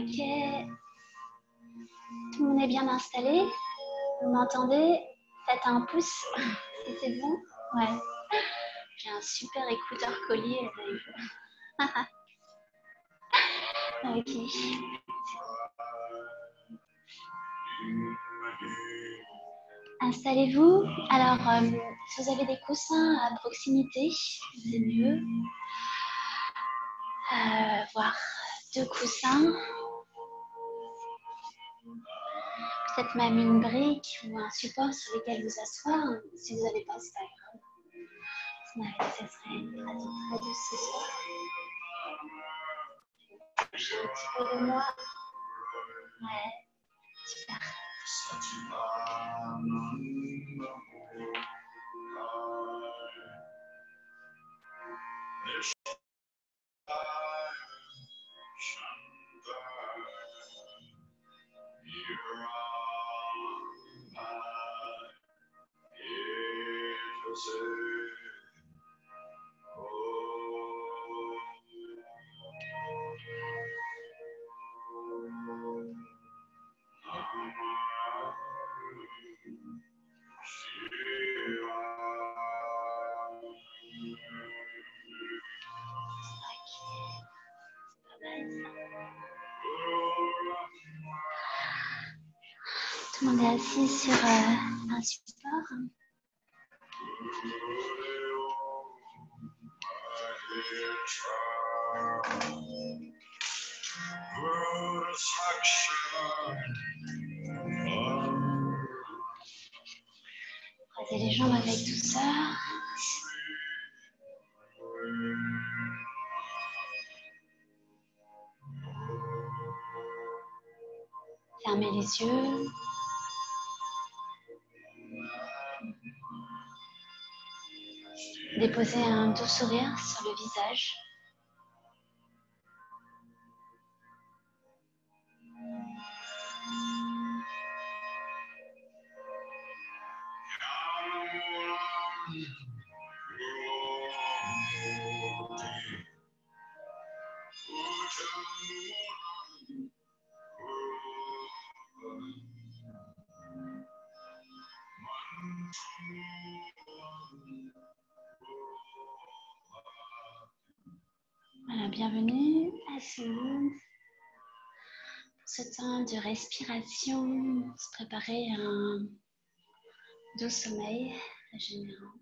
Ok. Tout le monde est bien installé? Vous m'entendez? Faites un pouce si c'est bon. Ouais. J'ai un super écouteur collier. Ok. Installez-vous. Alors, si vous avez des coussins à proximité, c'est mieux. Voire 2 coussins. Peut-être même une brique ou un support sur lequel vous asseoir. Si vous n'avez pas, c'est pas grave. Ça serait une pratique très douce ce soir. J'ai un petit peu de moi. Ouais, super. Tout le monde est assis sur un support. Croisez les jambes avec douceur. Fermez les yeux. Déposez un doux sourire sur le visage. Voilà, bienvenue à ce monde. Ce temps de respiration, se préparer à un doux sommeil régénérant.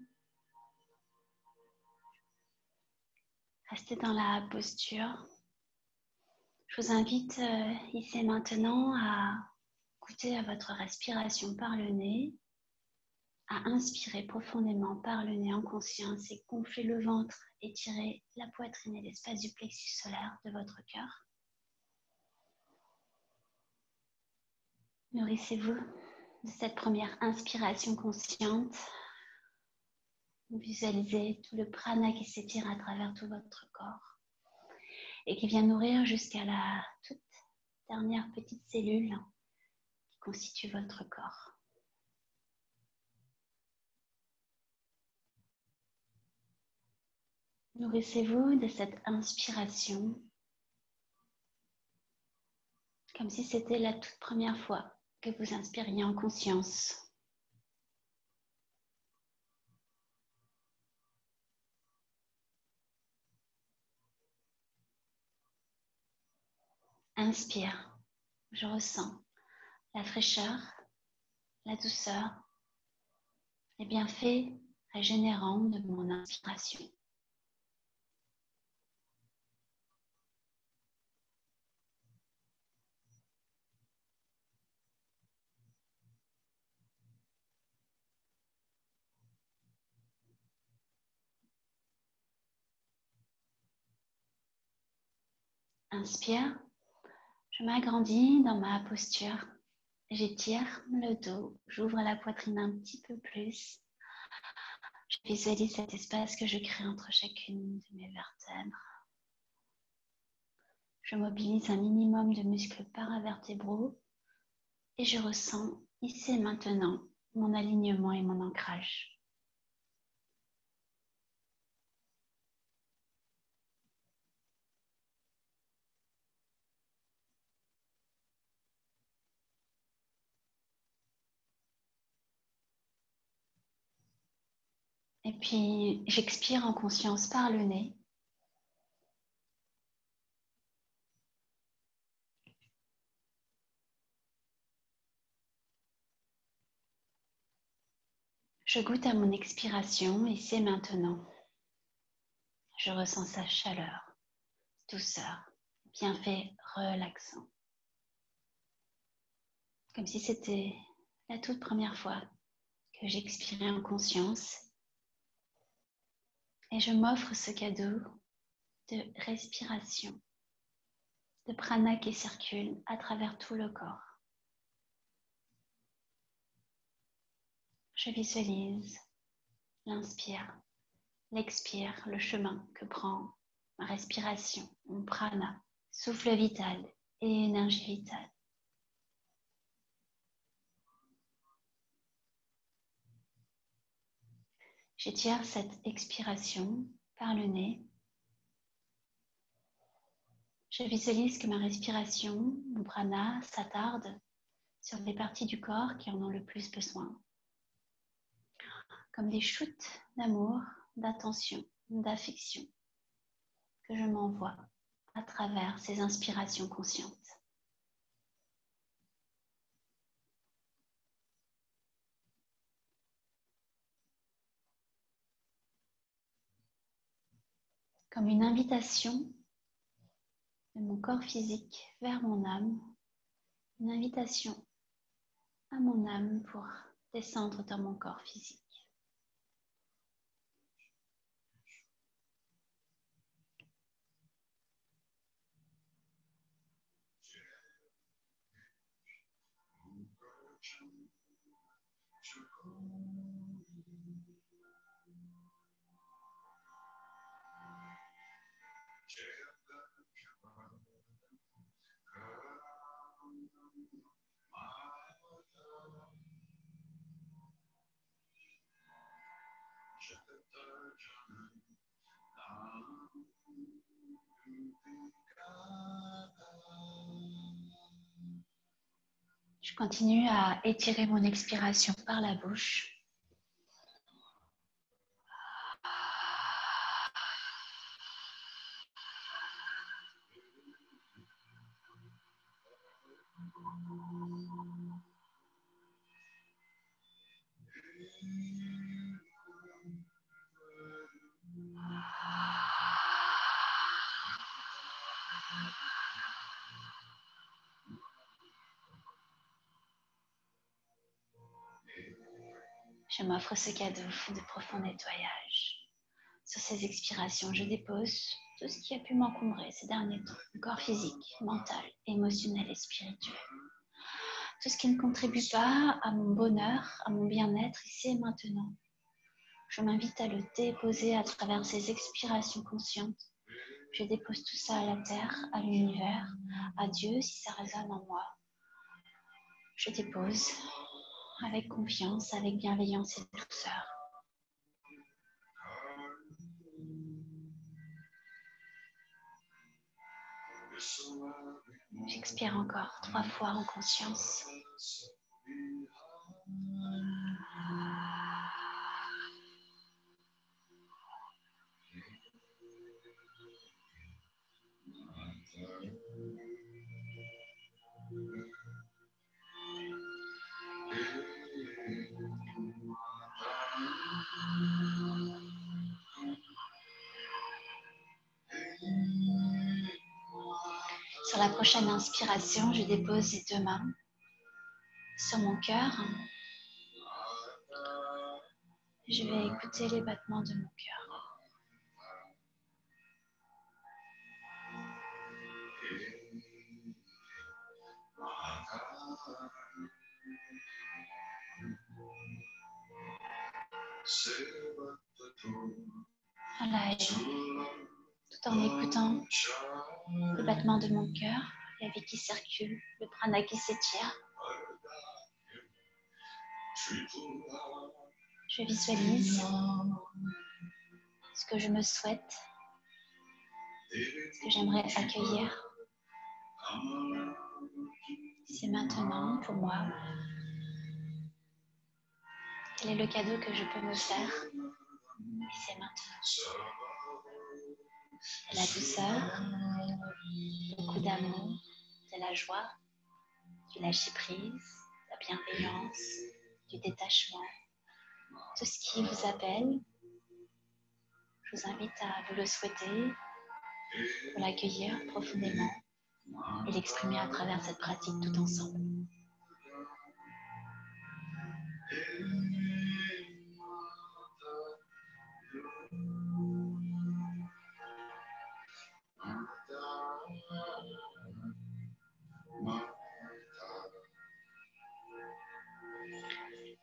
Restez dans la posture. Je vous invite ici et maintenant à goûter à votre respiration par le nez, à inspirer profondément par le nez en conscience et gonfler le ventre, étirer la poitrine et l'espace du plexus solaire de votre cœur. Nourrissez-vous de cette première inspiration consciente. Visualisez tout le prana qui s'étire à travers tout votre corps et qui vient nourrir jusqu'à la toute dernière petite cellule qui constitue votre corps. Nourrissez-vous de cette inspiration comme si c'était la toute première fois que vous inspiriez en conscience. Inspire, je ressens la fraîcheur, la douceur, les bienfaits régénérants de mon inspiration. Inspire, je m'agrandis dans ma posture. J'étire le dos, j'ouvre la poitrine un petit peu plus. Je visualise cet espace que je crée entre chacune de mes vertèbres. Je mobilise un minimum de muscles paravertébraux et je ressens ici et maintenant mon alignement et mon ancrage. Et puis, j'expire en conscience par le nez. Je goûte à mon expiration et c'est maintenant. Je ressens sa chaleur, douceur, bienfait relaxant. Comme si c'était la toute première fois que j'expirais en conscience. Et je m'offre ce cadeau de respiration, de prana qui circule à travers tout le corps. Je visualise l'inspire, l'expire, le chemin que prend ma respiration, mon prana, souffle vital et énergie vitale. J'étire cette expiration par le nez. Je visualise que ma respiration, mon prana, s'attarde sur les parties du corps qui en ont le plus besoin. Comme des shoots d'amour, d'attention, d'affection que je m'envoie à travers ces inspirations conscientes. Comme une invitation de mon corps physique vers mon âme, une invitation à mon âme pour descendre dans mon corps physique. Je continue à étirer mon expiration par la bouche. Je m'offre ce cadeau de profond nettoyage. Sur ces expirations, je dépose tout ce qui a pu m'encombrer ces derniers temps, mon corps physique, mental, émotionnel et spirituel. Tout ce qui ne contribue pas à mon bonheur, à mon bien-être ici et maintenant. Je m'invite à le déposer à travers ces expirations conscientes. Je dépose tout ça à la terre, à l'univers, à Dieu si ça résonne en moi. Je dépose avec confiance, avec bienveillance et douceur. J'expire encore 3 fois en conscience. Sur la prochaine inspiration, je dépose les 2 mains sur mon cœur. Je vais écouter les battements de mon cœur. Voilà, et tout en écoutant les battements de mon cœur, la vie qui circule, le prana qui s'étire. Je visualise ce que je me souhaite, ce que j'aimerais accueillir. C'est maintenant pour moi. Quel est le cadeau que je peux me faire Et c'est maintenant. De la douceur, beaucoup d'amour, de la joie, du lâcher-prise, de la bienveillance, du détachement, tout ce qui vous appelle. Je vous invite à vous le souhaiter, pour l'accueillir profondément et l'exprimer à travers cette pratique tout ensemble.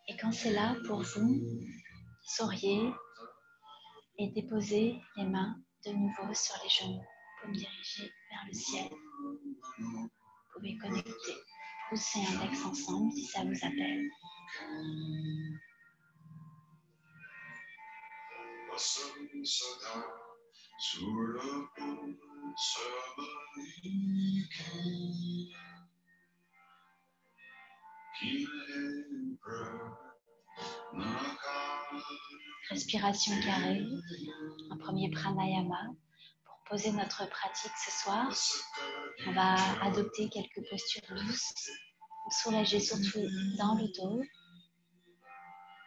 Et quand c'est là pour vous, souriez et déposez les mains de nouveau sur les genoux pour me diriger vers le ciel. Vous pouvez connecter pouce et index ensemble si ça vous appelle. Respiration carrée, un premier pranayama. Pour poser notre pratique ce soir, on va adopter quelques postures douces, soulager surtout dans le dos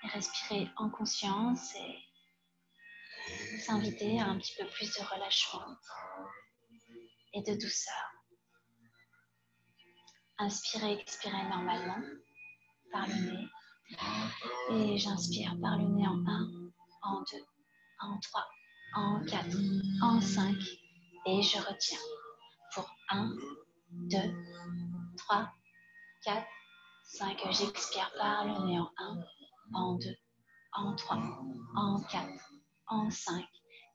et respirer en conscience et s'inviter à un petit peu plus de relâchement et de douceur. Inspirez, expirez normalement par le nez et j'inspire par le nez en 1, en 2, en 3, en 4, en 5 et je retiens pour 1, 2, 3, 4, 5. J'expire par le nez en 1, en 2, en 3, en 4, en 5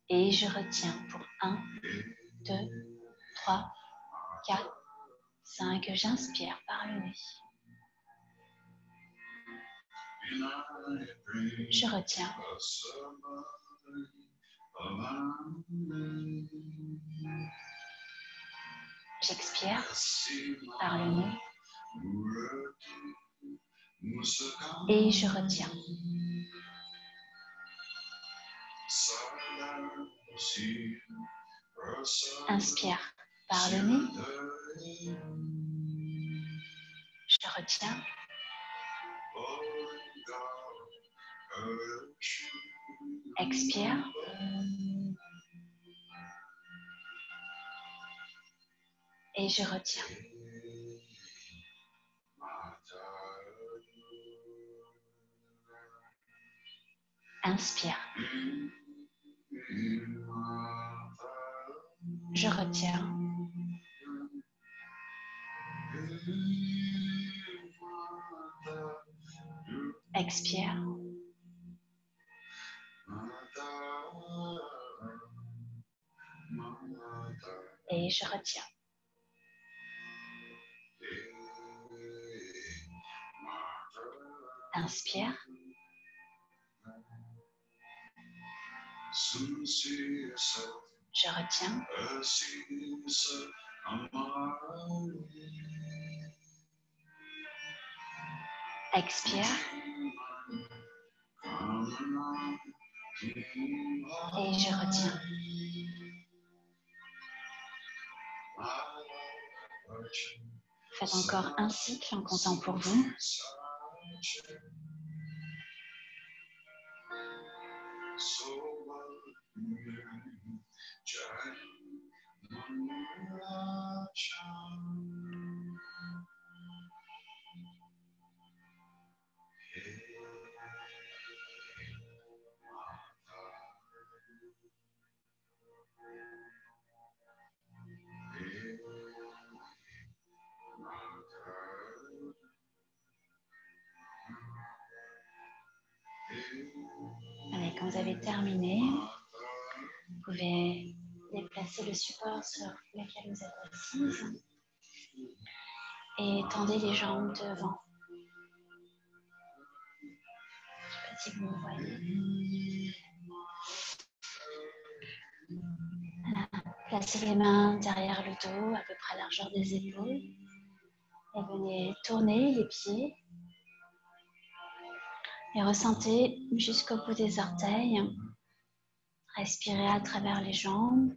et je retiens pour 1, 2, 3, 4, 5. J'inspire par le nez. Je retiens. J'expire par le nez et je retiens. Inspire par le nez. Je retiens. Expire. Et je retiens. Inspire. Je retiens. Expire. Et je retiens. Inspire. Je retiens. Expire. Et je retiens. Faites encore un cycle en comptant pour vous. Allez, quand vous avez terminé, vous pouvez déplacer le support sur lequel vous êtes assise et tendez les jambes devant. Je ne sais pas si vous me voyez. Voilà. Placez les mains derrière le dos, à peu près à la largeur des épaules. Et venez tourner les pieds. Et ressentez jusqu'au bout des orteils Respirez à travers les jambes.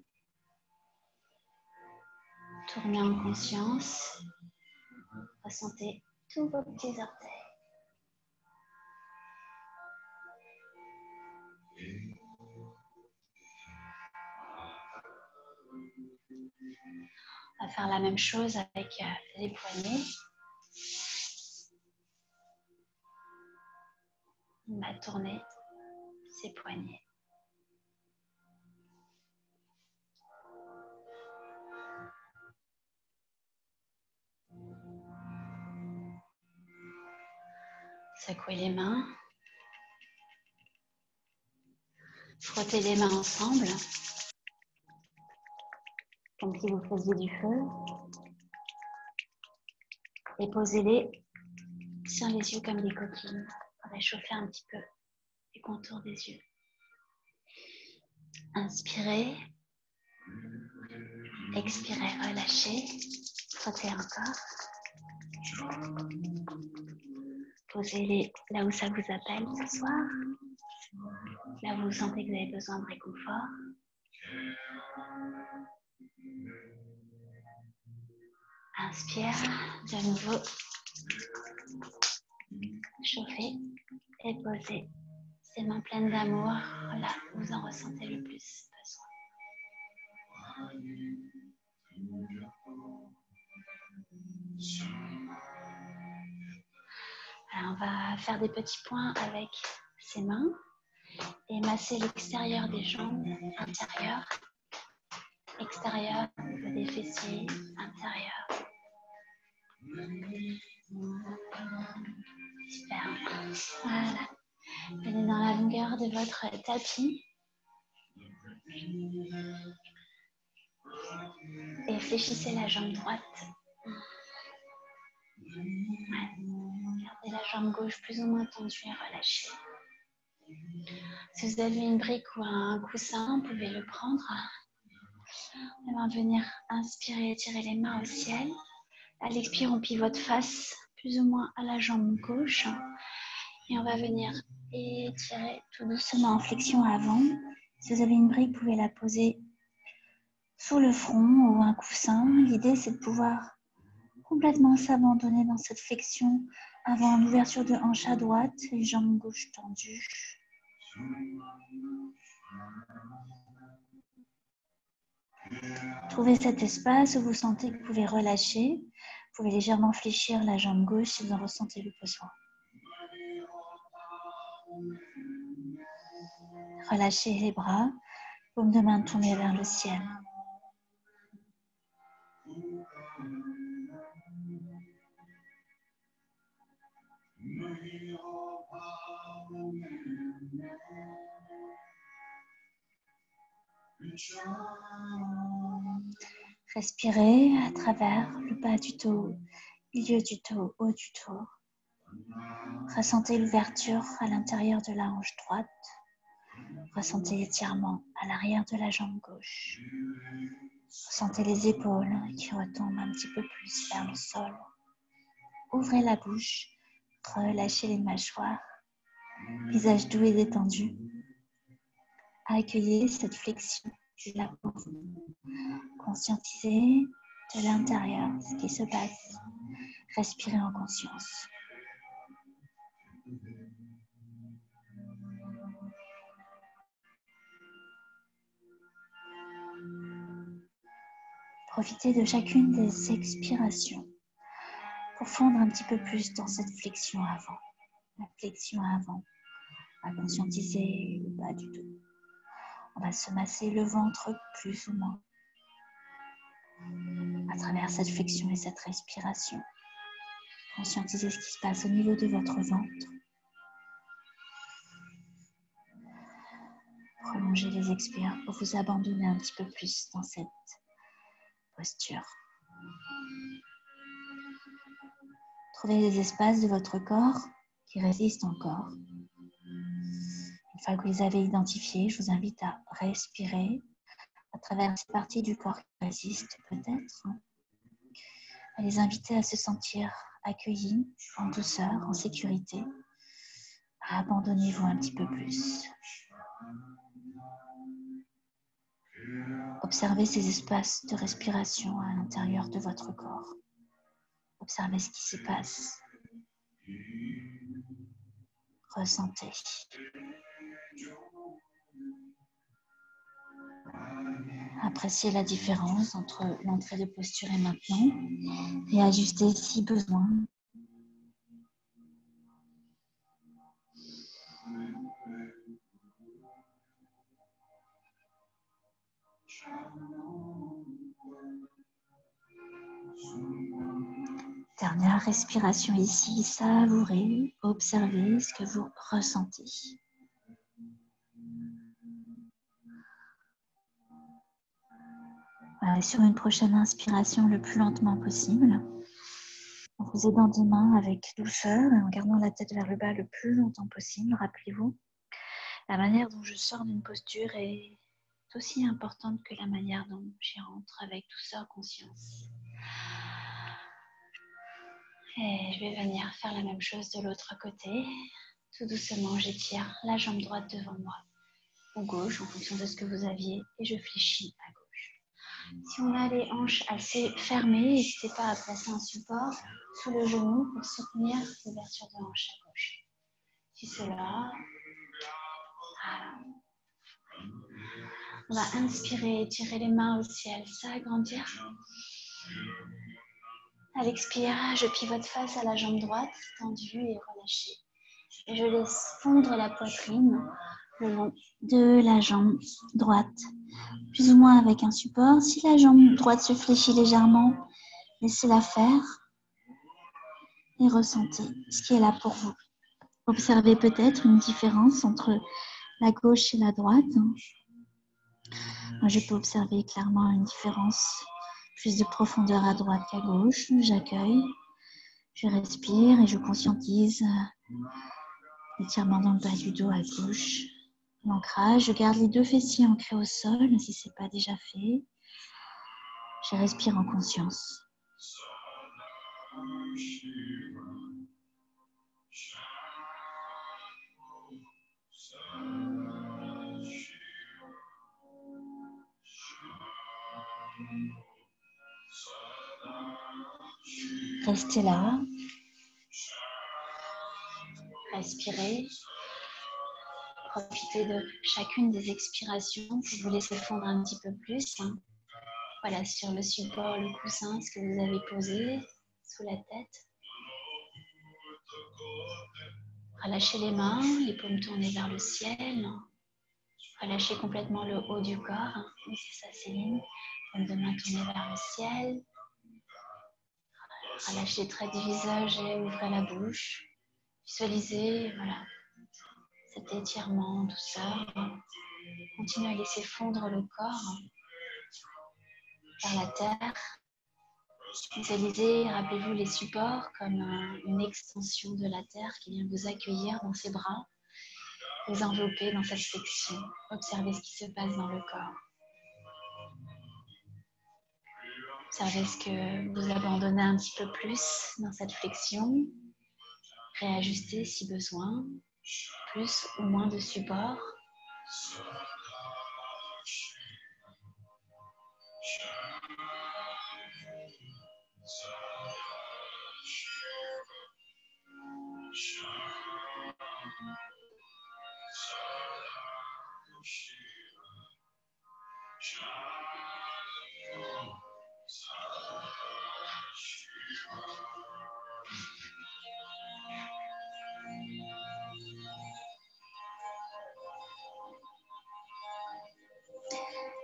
Tournez en conscience. Ressentez tous vos petits orteils. On va faire la même chose avec les poignets. On va tourner ses poignets. Secouez les mains. Frottez les mains ensemble. Comme si vous faisiez du feu. Et posez-les sur les yeux comme des coquilles. Pour réchauffer un petit peu les contours des yeux. Inspirez. Expirez, relâchez. Frottez encore. Posez-les là où ça vous appelle ce soir. Là où vous sentez que vous avez besoin de réconfort. Inspire, de nouveau. Chauffez et posez ces mains pleines d'amour là où vous en ressentez le plus besoin. Alors on va faire des petits points avec ces mains et masser l'extérieur des jambes, intérieur, extérieur, au niveau des fessiers, intérieur. Super. Voilà. Venez dans la longueur de votre tapis. Et fléchissez la jambe droite. Gardez la jambe gauche plus ou moins tendue et relâchée. Si vous avez une brique ou un coussin, vous pouvez le prendre. On va venir inspirer, étirer les mains au ciel. À l'expire, on pivote face plus ou moins à la jambe gauche. Et on va venir étirer tout doucement en flexion avant. Si vous avez une brique, vous pouvez la poser sous le front ou un coussin. L'idée, c'est de pouvoir complètement s'abandonner dans cette flexion avant l'ouverture de hanche à droite, les jambes gauche tendues. Trouvez cet espace où vous sentez que vous pouvez relâcher. Vous pouvez légèrement fléchir la jambe gauche si vous en ressentez le besoin. Relâchez les bras, paume de main tournée vers le ciel. Respirez à travers le bas du dos, milieu du dos, haut du dos. Ressentez l'ouverture à l'intérieur de la hanche droite. Ressentez l'étirement à l'arrière de la jambe gauche. Ressentez les épaules qui retombent un petit peu plus vers le sol. Ouvrez la bouche, relâchez les mâchoires. Visage doux et détendu. Accueillez cette flexion du lapin. Conscientisez de l'intérieur ce qui se passe. Respirez en conscience. Profitez de chacune des expirations pour fondre un petit peu plus dans cette flexion avant. La flexion avant va conscientiser le bas du dos. On va se masser le ventre plus ou moins à travers cette flexion et cette respiration. Conscientisez ce qui se passe au niveau de votre ventre. Prolongez les expires pour vous abandonner un petit peu plus dans cette posture. Trouvez les espaces de votre corps qui résistent encore. Une fois que vous les avez identifiés, je vous invite à respirer à travers ces parties du corps qui résistent peut-être. À les inviter à se sentir accueillis en douceur, en sécurité. Abandonnez-vous un petit peu plus. Observez ces espaces de respiration à l'intérieur de votre corps. Observez ce qui s'y passe. Ressentez. Appréciez la différence entre l'entrée de posture et maintenant et ajustez si besoin. Dernière respiration ici, savourez, observez ce que vous ressentez. Voilà, sur une prochaine inspiration le plus lentement possible, en vous aidant des mains avec douceur et en gardant la tête vers le bas le plus longtemps possible. Rappelez-vous, la manière dont je sors d'une posture est aussi importante que la manière dont j'y rentre avec douceur, conscience. Et je vais venir faire la même chose de l'autre côté. Tout doucement, j'étire la jambe droite devant moi, ou gauche, en fonction de ce que vous aviez, et je fléchis à gauche. Si on a les hanches assez fermées, n'hésitez pas à placer un support sous le genou pour soutenir l'ouverture de hanche à gauche. Si c'est là, voilà. On va inspirer, étirer les mains au ciel, s'agrandir. À l'expire, je pivote face à la jambe droite, tendue et relâchée. Et je laisse fondre la poitrine le long de la jambe droite, plus ou moins avec un support. Si la jambe droite se fléchit légèrement, laissez-la faire et ressentez ce qui est là pour vous. Observez peut-être une différence entre la gauche et la droite. Moi, je peux observer clairement une différence, plus de profondeur à droite qu'à gauche. J'accueille, je respire et je conscientise l'étirement dans le bas du dos à gauche. L'ancrage, je garde les deux fessiers ancrés au sol si ce n'est pas déjà fait. Je respire en conscience. Restez là. Respirez. Profitez de chacune des expirations pour vous laisser fondre un petit peu plus. Voilà, sur le support, le coussin, ce que vous avez posé sous la tête. Relâchez les mains, les paumes tournées vers le ciel. Relâchez complètement le haut du corps. Oui, c'est ça, Céline. Paumes de main tournées vers le ciel. Relâchez les traits du visage et ouvrez la bouche. Visualisez, voilà, cet étirement, douceur. Continuez à laisser fondre le corps vers la terre. Visualisez, rappelez-vous les supports comme une extension de la terre qui vient vous accueillir dans ses bras, vous envelopper dans cette flexion. Observez ce qui se passe dans le corps. Observez ce que vous abandonnez un petit peu plus dans cette flexion. Réajustez si besoin, plus ou moins de support.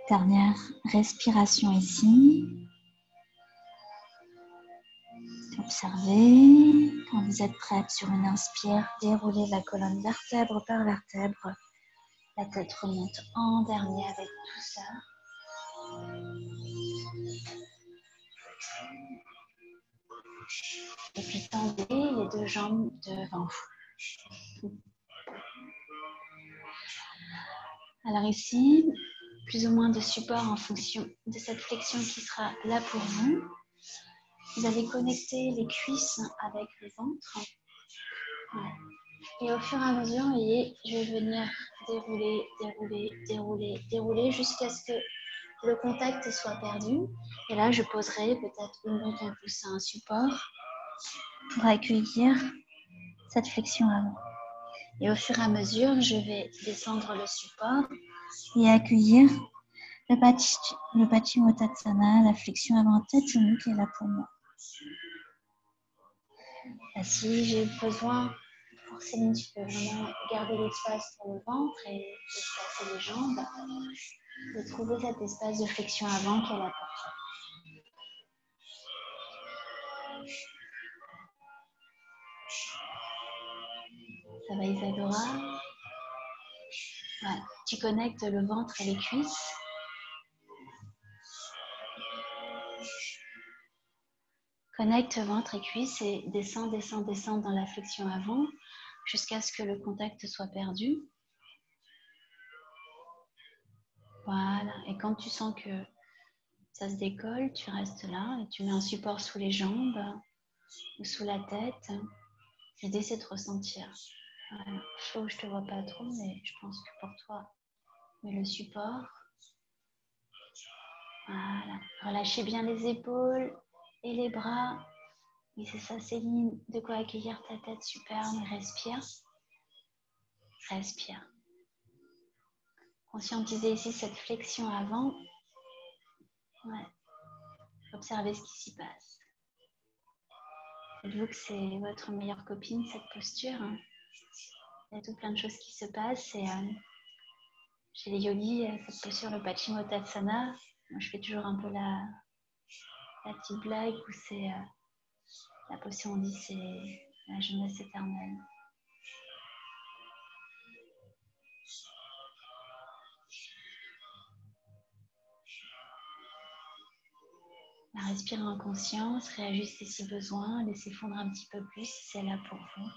Dernière respiration ici. Observez. Quand vous êtes prête sur une inspire, déroulez la colonne vertèbre par vertèbre. La tête remonte en dernier avec douceur. Et puis tendez les deux jambes devant vous. Alors ici, plus ou moins de support en fonction de cette flexion qui sera là pour vous. Vous allez connecter les cuisses avec le ventre. Ouais. Et au fur et à mesure, voyez, je vais venir dérouler, dérouler, dérouler, dérouler jusqu'à ce que le contact soit perdu. Et là, je poserai peut-être une ou deux pouces à un support pour accueillir cette flexion avant. Et au fur et à mesure, je vais descendre le support et accueillir le Paschimottanasana, la flexion avant tête genou qui est là pour moi. Là, si j'ai besoin, pour Céline, tu peux vraiment garder l'espace pour le ventre et espacer les jambes, de trouver cet espace de flexion avant qui est là pour toi. Ça va, Isadora? Ouais. Tu connectes le ventre et les cuisses. Connecte ventre et cuisses et descends, descends, descends dans la flexion avant jusqu'à ce que le contact soit perdu. Voilà. Et quand tu sens que ça se décolle, tu restes là et tu mets un support sous les jambes ou sous la tête. L'idée, c'est de ressentir. Voilà. Flo, je te vois pas trop, mais je pense que pour toi, mets le support. Voilà. Relâchez bien les épaules et les bras. Oui, c'est ça, Céline. De quoi accueillir ta tête, super. Mais respire. Respire. Conscientisez ici cette flexion avant. Ouais. Observez ce qui s'y passe. Dites-vous que c'est votre meilleure copine, cette posture. Il y a tout plein de choses qui se passent. Et chez les yogis, cette posture, le Paschimottanasana, moi je fais toujours un peu la petite blague où c'est la posture, on dit c'est la jeunesse éternelle. Respirez en conscience, réajustez si besoin, laissez fondre un petit peu plus si c'est là pour vous.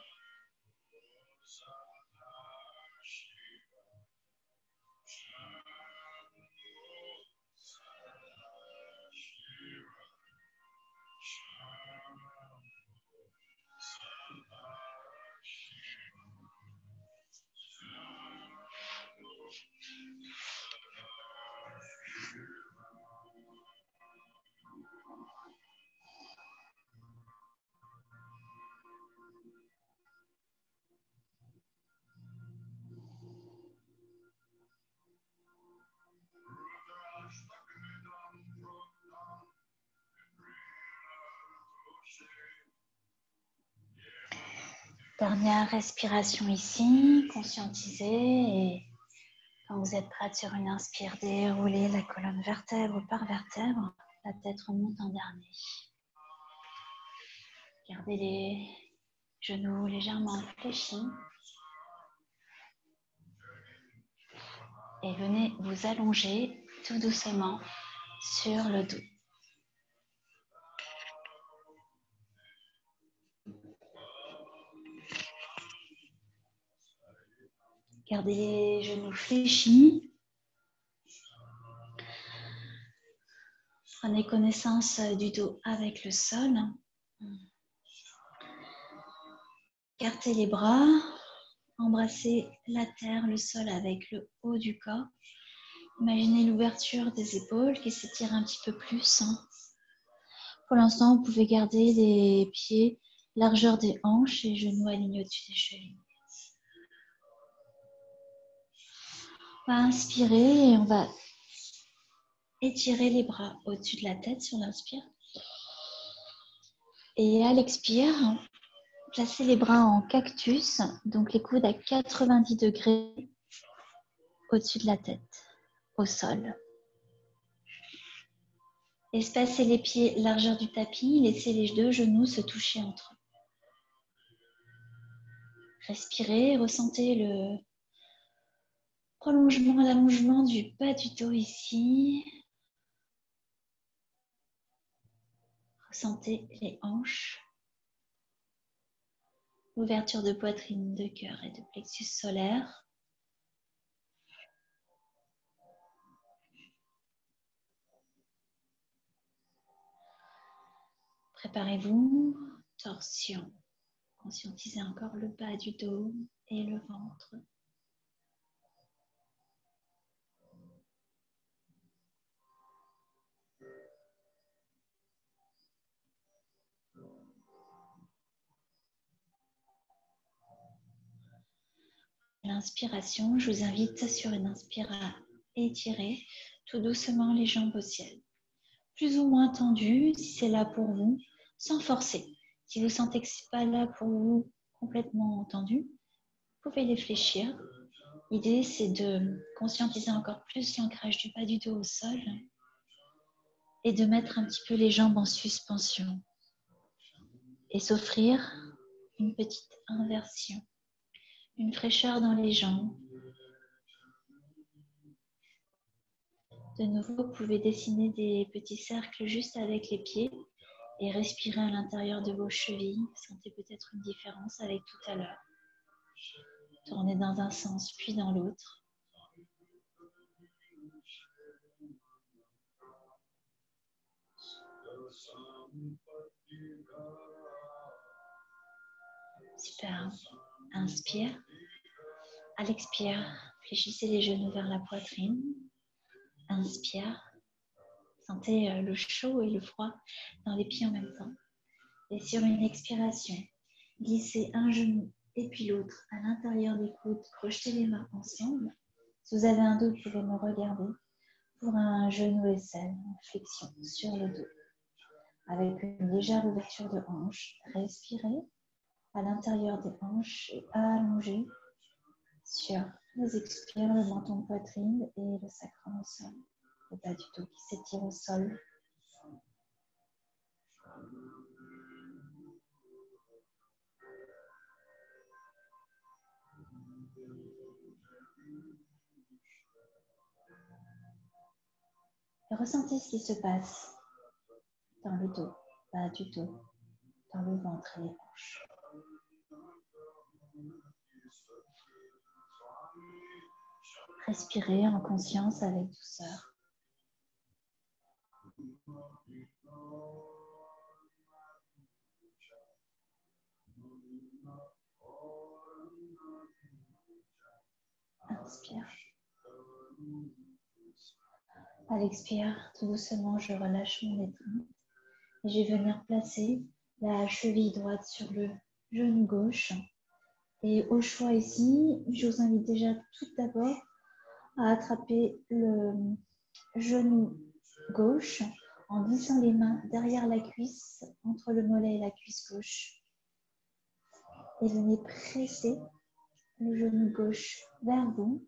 Dernière respiration ici, conscientisez et quand vous êtes prête sur une inspire, déroulez la colonne vertèbre par vertèbre, la tête remonte en dernier. Gardez les genoux légèrement fléchis et venez vous allonger tout doucement sur le dos. Gardez les genoux fléchis. Prenez connaissance du dos avec le sol. Écartez les bras. Embrassez la terre, le sol avec le haut du corps. Imaginez l'ouverture des épaules qui s'étirent un petit peu plus. Pour l'instant, vous pouvez garder les pieds largeur des hanches et genoux alignés au-dessus des chevilles. On va inspirer et on va étirer les bras au-dessus de la tête sur l'inspire. Et à l'expire, placez les bras en cactus, donc les coudes à 90 degrés au-dessus de la tête, au sol. Espacez les pieds largeur du tapis, laissez les deux genoux se toucher entre eux. Respirez, ressentez le prolongement, l'allongement du bas du dos ici. Ressentez les hanches. Ouverture de poitrine, de cœur et de plexus solaire. Préparez-vous, torsion. Conscientisez encore le bas du dos et le ventre. l'inspiration, je vous invite sur une inspiration à étirer tout doucement les jambes au ciel. Plus ou moins tendues, si c'est là pour vous, sans forcer. Si vous sentez que ce n'est pas là pour vous, complètement tendu, vous pouvez les fléchir. L'idée, c'est de conscientiser encore plus l'ancrage du bas du dos au sol et de mettre un petit peu les jambes en suspension et s'offrir une petite inversion, une fraîcheur dans les jambes. De nouveau, vous pouvez dessiner des petits cercles juste avec les pieds et respirer à l'intérieur de vos chevilles. Sentez peut-être une différence avec tout à l'heure. Tournez dans un sens puis dans l'autre. Super. Inspire. À l'expire, fléchissez les genoux vers la poitrine. Inspire. Sentez le chaud et le froid dans les pieds en même temps. Et sur une expiration, glissez un genou et puis l'autre à l'intérieur des coudes. Crochetez les mains ensemble. Si vous avez un dos, vous pouvez me regarder pour un genou aisselle en flexion sur le dos. Avec une légère ouverture de hanche, respirez à l'intérieur des hanches et allongez sur les expires, le menton de poitrine et le sacrum au sol. Le bas du dos qui s'étire au sol. Et ressentez ce qui se passe dans le dos, bas du dos, dans le ventre et les hanches. Respirez en conscience avec douceur. Inspire. À l'expire, tout doucement, je relâche mon étreinte et je vais venir placer la cheville droite sur le genou gauche. Et au choix ici, je vous invite déjà tout d'abord à attraper le genou gauche en glissant les mains derrière la cuisse, entre le mollet et la cuisse gauche. Et venez presser le genou gauche vers vous.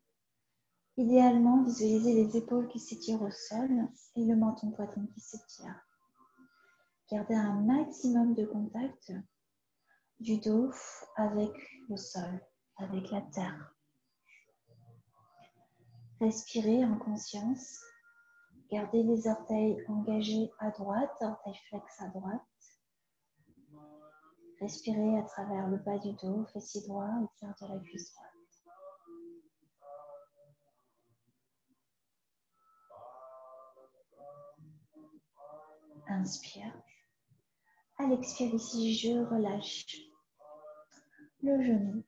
Idéalement, visualisez les épaules qui s'étirent au sol et le menton de poitrine qui s'étire. Gardez un maximum de contact du dos avec le sol, avec la terre. Respirez en conscience. Gardez les orteils engagés à droite, orteils flex à droite. Respirez à travers le bas du dos, fessier droit, étire de la cuisse droite. Inspire. À l'expire ici, je relâche le genou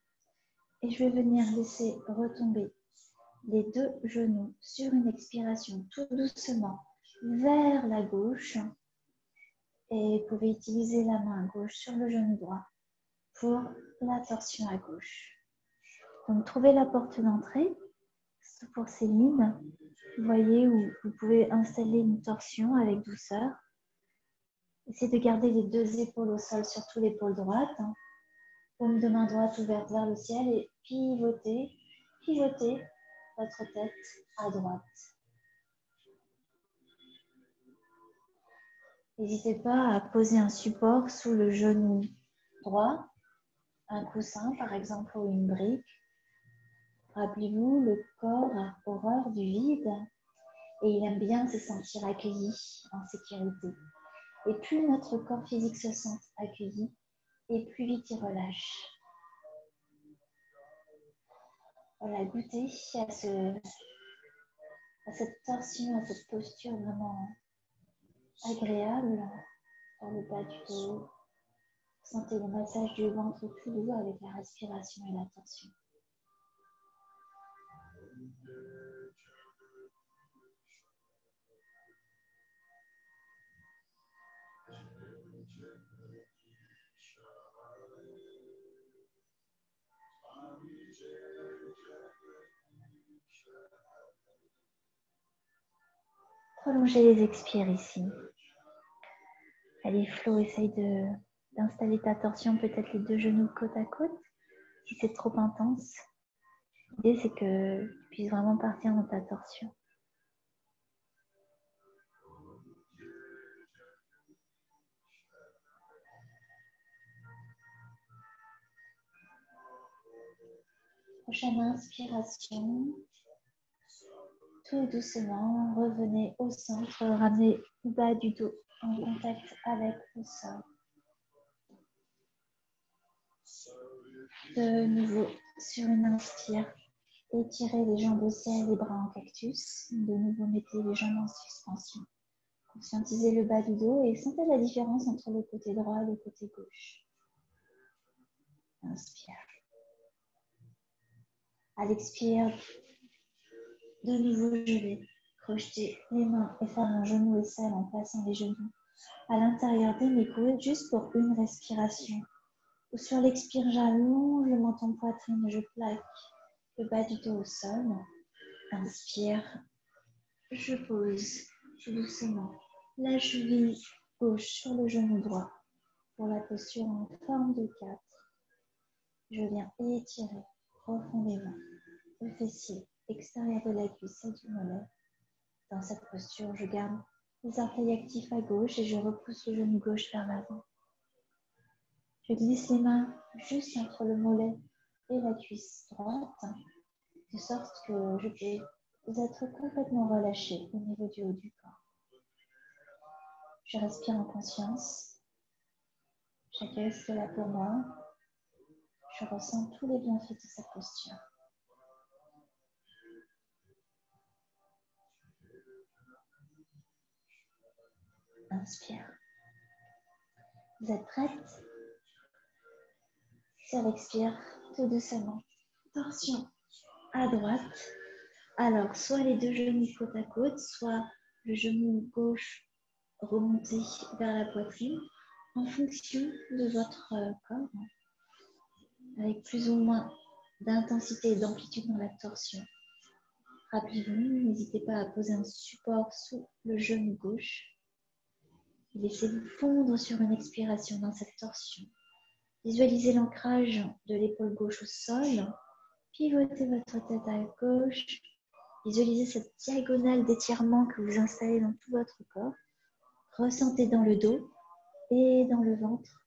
et je vais venir laisser retomber les deux genoux sur une expiration tout doucement vers la gauche. Et vous pouvez utiliser la main gauche sur le genou droit pour la torsion à gauche. Donc, trouvez la porte d'entrée pour ces lignes. Vous voyez où vous pouvez installer une torsion avec douceur. Essayez de garder les deux épaules au sol, surtout l'épaule droite. Paume de main droite ouverte vers le ciel et pivotez votre tête à droite. N'hésitez pas à poser un support sous le genou droit, un coussin par exemple ou une brique. Rappelez-vous, le corps a horreur du vide et il aime bien se sentir accueilli, en sécurité. Et plus notre corps physique se sent accueilli, et plus vite il relâche. Voilà, goûtez à cette torsion, à cette posture vraiment agréable dans le bas du dos. Sentez le massage du ventre plus doux avec la respiration et la tension. Prolongez les expires ici. Allez, Flo, essaye d'installer ta torsion, peut-être les 2 genoux côte à côte. Si c'est trop intense, l'idée c'est que tu puisses vraiment partir dans ta torsion. Prochaine inspiration. Tout doucement, revenez au centre, ramenez le bas du dos en contact avec le sol. De nouveau, sur une inspire, étirez les jambes au ciel, les bras en cactus. De nouveau, mettez les jambes en suspension. Conscientisez le bas du dos et sentez la différence entre le côté droit et le côté gauche. Inspire. À l'expire, de nouveau, je vais crocheter les mains et faire mon genou et selle en plaçant les genoux à l'intérieur de mes coudes, juste pour une respiration. Ou sur l'expire, j'allonge le menton poitrine, je plaque le bas du dos au sol. Inspire, je pose tout doucement la cheville gauche sur le genou droit pour la posture en forme de 4. Je viens étirer profondément le fessier extérieur de la cuisse et du mollet. Dans cette posture, je garde les orteils actifs à gauche et je repousse le genou gauche vers l'avant. Je glisse les mains juste entre le mollet et la cuisse droite, de sorte que je peux être complètement relâché au niveau du haut du corps. Je respire en conscience. J'accueille ce qui est là pour moi. Je ressens tous les bienfaits de cette posture. Inspire. Vous êtes prête? Sur l'expire, tout doucement. Torsion à droite. Alors, soit les 2 genoux côte à côte, soit le genou gauche remonté vers la poitrine, en fonction de votre corps, avec plus ou moins d'intensité et d'amplitude dans la torsion. Rappelez-vous, n'hésitez pas à poser un support sous le genou gauche. Laissez-vous fondre sur une expiration dans cette torsion. Visualisez l'ancrage de l'épaule gauche au sol. Pivotez votre tête à gauche. Visualisez cette diagonale d'étirement que vous installez dans tout votre corps. Ressentez dans le dos et dans le ventre.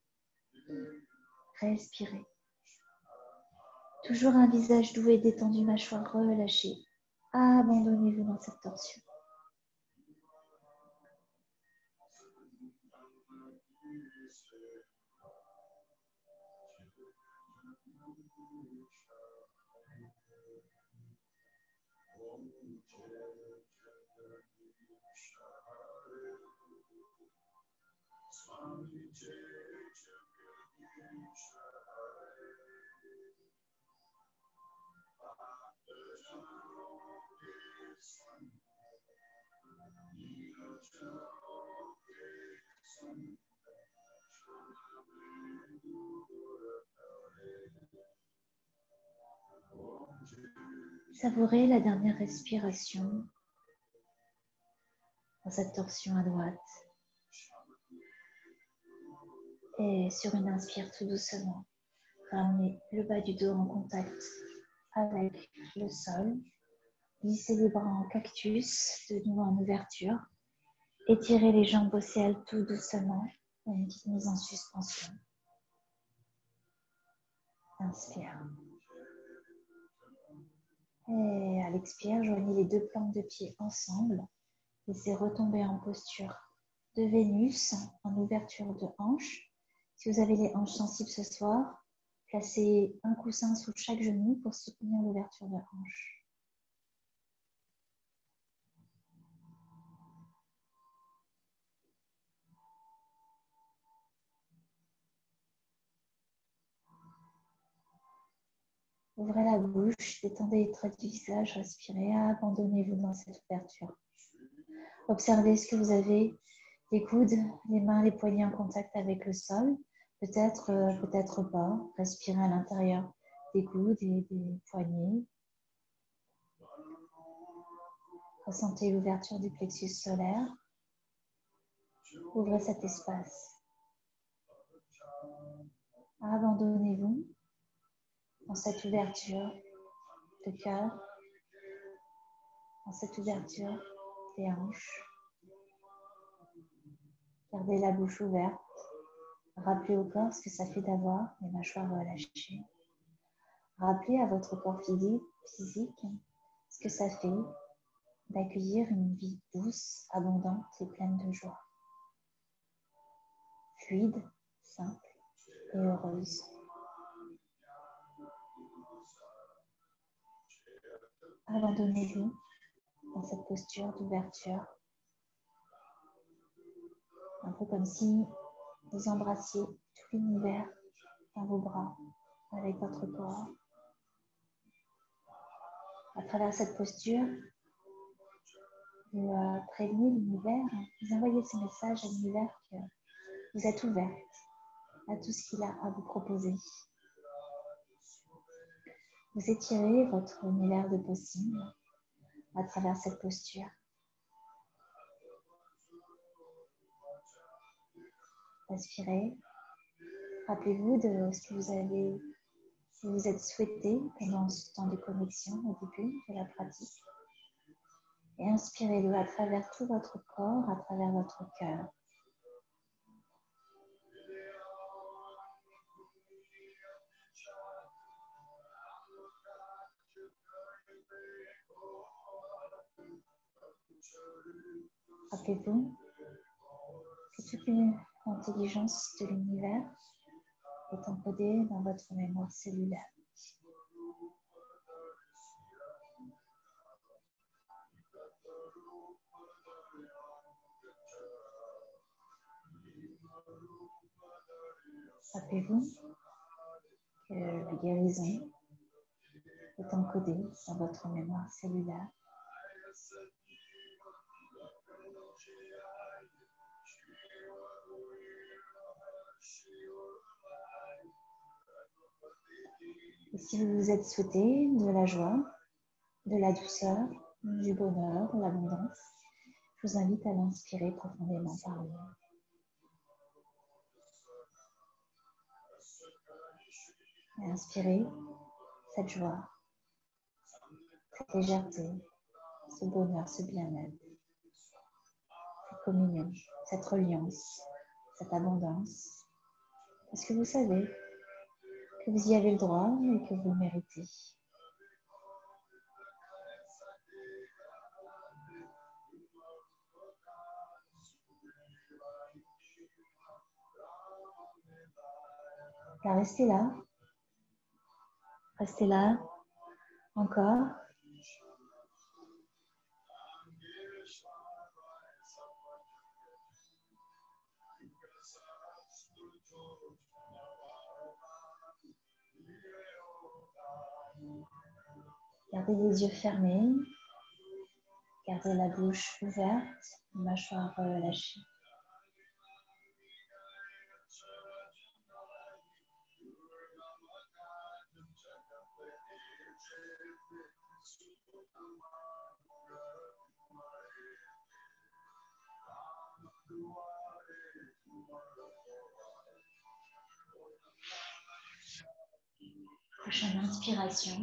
Respirez. Toujours un visage doux et détendu, mâchoire relâchée. Abandonnez-vous dans cette torsion. Savourez la dernière respiration dans cette torsion à droite. Et sur une inspire tout doucement, ramenez le bas du dos en contact avec le sol. Glissez les bras en cactus, de nouveau en ouverture. Étirez les jambes au ciel tout doucement. Une petite mise en suspension. Inspire. Et à l'expire, joignez les 2 plantes de pied ensemble. Laissez retomber en posture de Vénus, en ouverture de hanche. Si vous avez les hanches sensibles ce soir, placez un coussin sous chaque genou pour soutenir l'ouverture de hanche. Ouvrez la bouche, détendez les traits du visage, respirez, abandonnez-vous dans cette ouverture. Observez ce que vous avez, les coudes, les mains, les poignets en contact avec le sol. Peut-être, peut-être pas. Respirez à l'intérieur des coudes et des poignets. Ressentez l'ouverture du plexus solaire. Ouvrez cet espace. Abandonnez-vous dans cette ouverture de cœur, dans cette ouverture des hanches. Gardez la bouche ouverte. Rappelez au corps ce que ça fait d'avoir les mâchoires relâchées. Rappelez à votre corps physique ce que ça fait d'accueillir une vie douce, abondante et pleine de joie. Fluide, simple et heureuse. Abandonnez-vous dans cette posture d'ouverture. Un peu comme si vous embrassiez tout l'univers dans vos bras avec votre corps. À travers cette posture, vous prévenez l'univers, vous envoyez ce message à l'univers que vous êtes ouverte à tout ce qu'il a à vous proposer. Vous étirez votre univers de possible à travers cette posture. Respirez. Rappelez-vous de ce que vous êtes souhaité pendant ce temps de connexion au début de la pratique. Et inspirez-le à travers tout votre corps, à travers votre cœur. Rappelez-vous que toute l'intelligence de l'univers est encodée dans votre mémoire cellulaire. Rappelez-vous que la guérison est encodée dans votre mémoire cellulaire. Et si vous vous êtes souhaité de la joie, de la douceur, du bonheur, de l'abondance, je vous invite à l'inspirer profondément par le nez. Et inspirez cette joie, cette légèreté, ce bonheur, ce bien-être, cette communion, cette reliance, cette abondance. Parce que vous savez que vous y avez le droit et que vous le méritez. Alors restez là, encore. Gardez les yeux fermés, gardez la bouche ouverte, les mâchoires relâchées. Prochaine inspiration.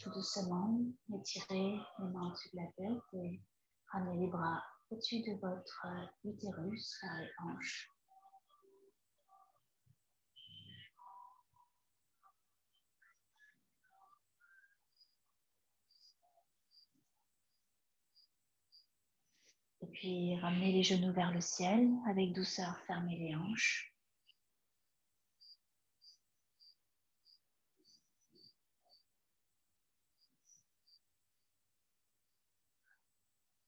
Tout doucement, étirez les mains au-dessus de la tête et ramenez les bras au-dessus de votre utérus vers les hanches. Et puis ramenez les genoux vers le ciel, avec douceur, fermez les hanches.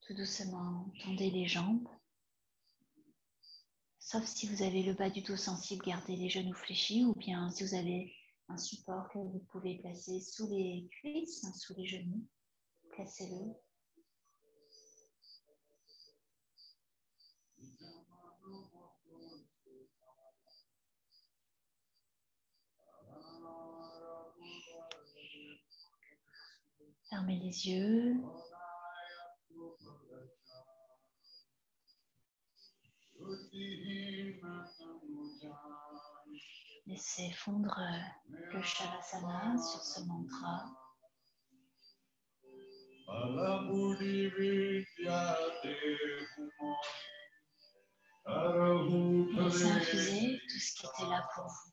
Tout doucement, tendez les jambes. Sauf si vous avez le bas du dos sensible, gardez les genoux fléchis, ou bien si vous avez un support que vous pouvez placer sous les cuisses, sous les genoux, placez-le. Fermez les yeux. Laissez fondre le Shavasana sur ce mantra. Laissez infuser tout ce qui était là pour vous.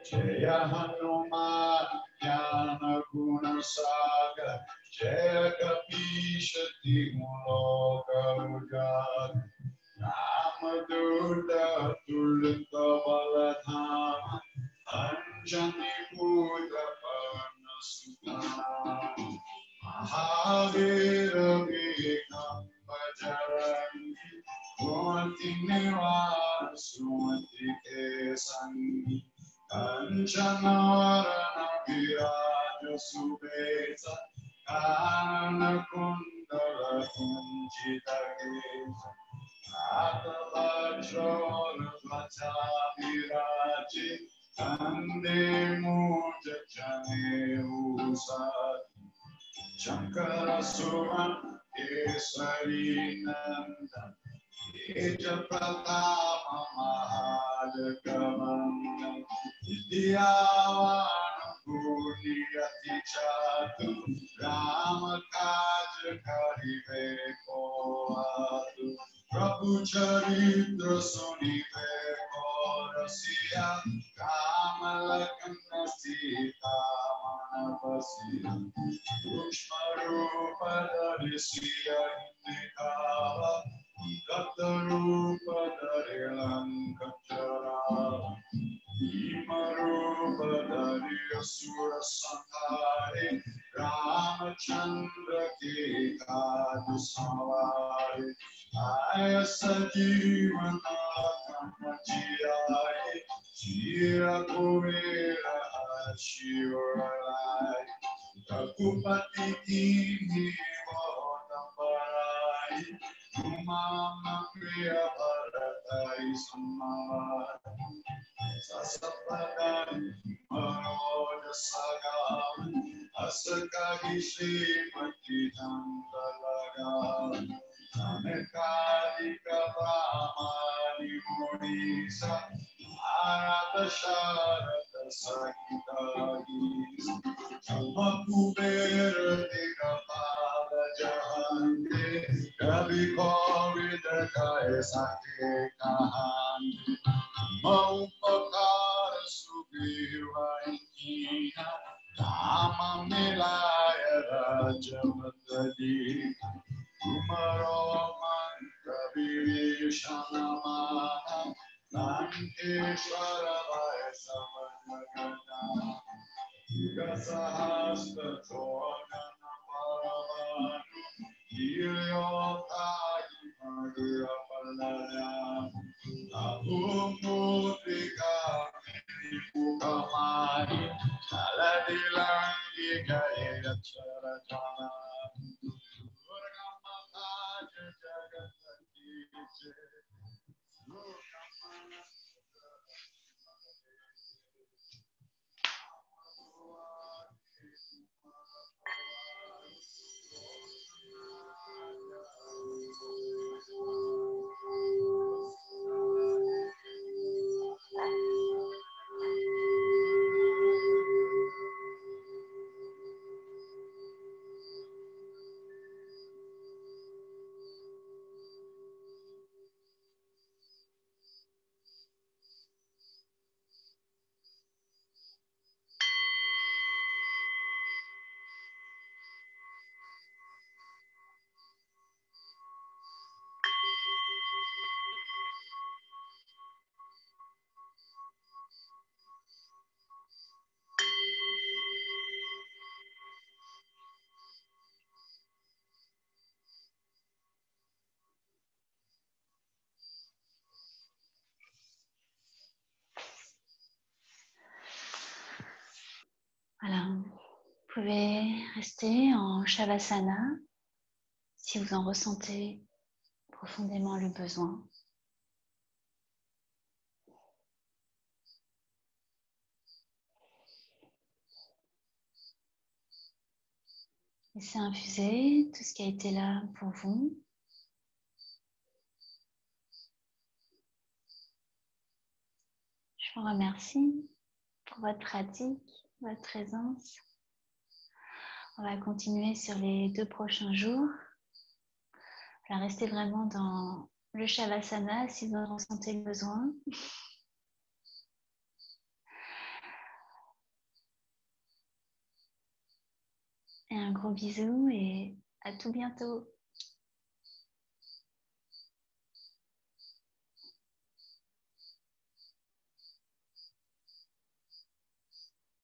Jaya Hanuman Jnana Guna Sagar Jaya Kapishati Muloka Ujjal Ramadutta Tulita Baladhama Anjani Putra Parnasutana Mahavira Vikam Vajarangi Kunti Nivasumanti Kesangi Kanchanarana Viraja Subhesa Karana Kundala Kunjita Kesa Atavajra Vacha Viraji Kande Muja Chane Usati Shankara Suman Kesari Nanda Eja Pratama Mahadakamanam Vidyavan Purniyati Chatu Rama Kaja Karive Koadu Prabhu Charitra Sunive Korasiya Kama Lakana Sita Manavasiya Ushmarupa Darisiya Indikava Katarupa Darilan Kachara Imarupa Dariya Sura Santari Ramachandra Ki Kadu Savari Aya Sajivana Kamachiyai Jira Kuvera Shivarai Kakupati Kini Vahotambarai Umama Kriya Bharatai Samar Sasapadani Maroja Sagal Asakagi Srimati Dandalagal Anekali Kavamani Munisa Arata Sharata Sakitagis Samakubera Tigapala Jahande Kavi Kovida Kaya Sake Kahande Maupakara Sugriva Inkina Dhamma Milaya Rajavatali Kumaroman Kavi Shanamana Lankeshwara Vayasamanagana Yugasahasta Chorgana Paravanu Kiryotai Madhura Palaya Abhumutrika Pukamani Saladilangi Kaya Charatana Durgamata Jagatati Vous pouvez rester en Shavasana si vous en ressentez profondément le besoin. Laissez infuser tout ce qui a été là pour vous. Je vous remercie pour votre pratique, votre présence. On va continuer sur les 2 prochains jours. Alors restez vraiment dans le Shavasana si vous en ressentez le besoin. Et un gros bisou et à tout bientôt.